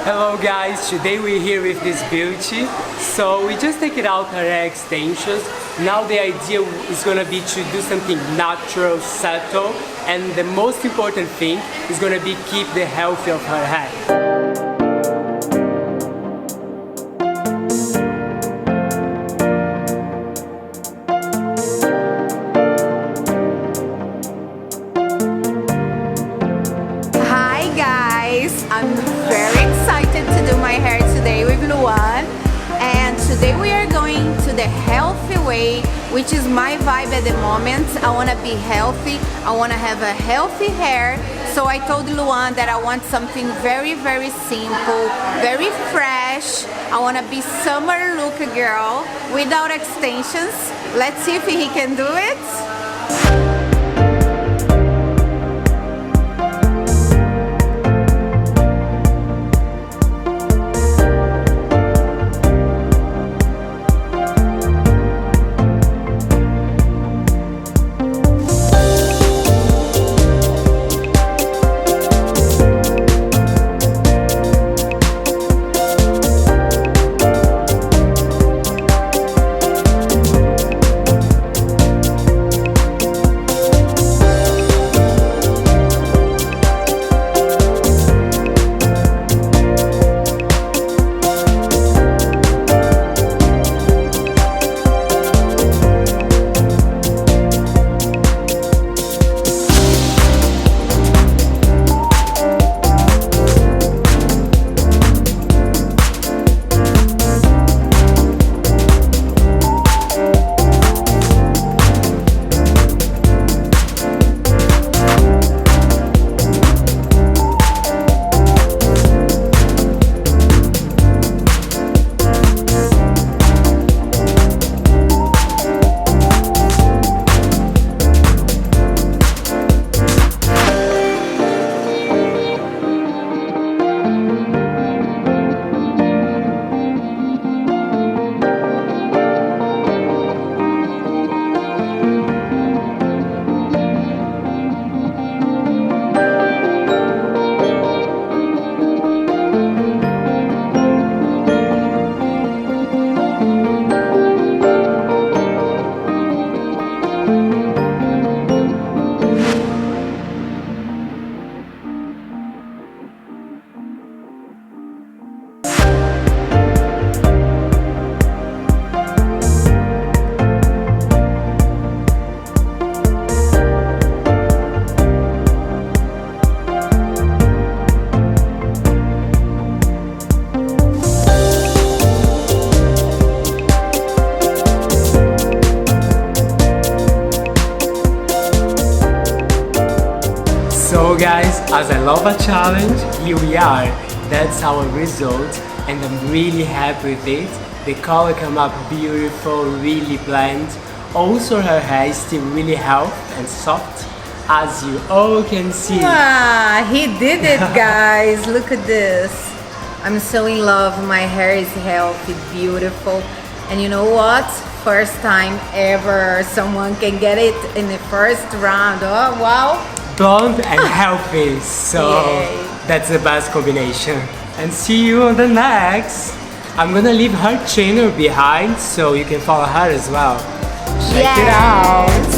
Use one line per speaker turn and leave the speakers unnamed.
Hello guys, today we're here with this beauty. So we just take it out her hair extensions. Now the idea is gonna be to do something natural, subtle, and the most important thing is gonna be keep the health of her hair.
I'm very excited to do my hair today with Luan, and today we are going to the healthy way, which is my vibe at the moment. I want to be healthy, I want to have a healthy hair, so I told Luan that I want something very simple, very fresh. I want to be summer look girl without extensions. Let's see if he can do it.
So guys, as I love a challenge, here we are. That's our result and I'm really happy with it. The color come up beautiful, really blend. Also her hair is still really healthy and soft, as you all can see.
Ah, he did it guys, look at this. I'm so in love, my hair is healthy, beautiful. And you know what? First time ever someone can get it in the first round. Oh wow.
Blonde and healthy, so
yay.
That's the best combination. And see you on the next. I'm gonna leave her channel behind so you can follow her as well. Check it out.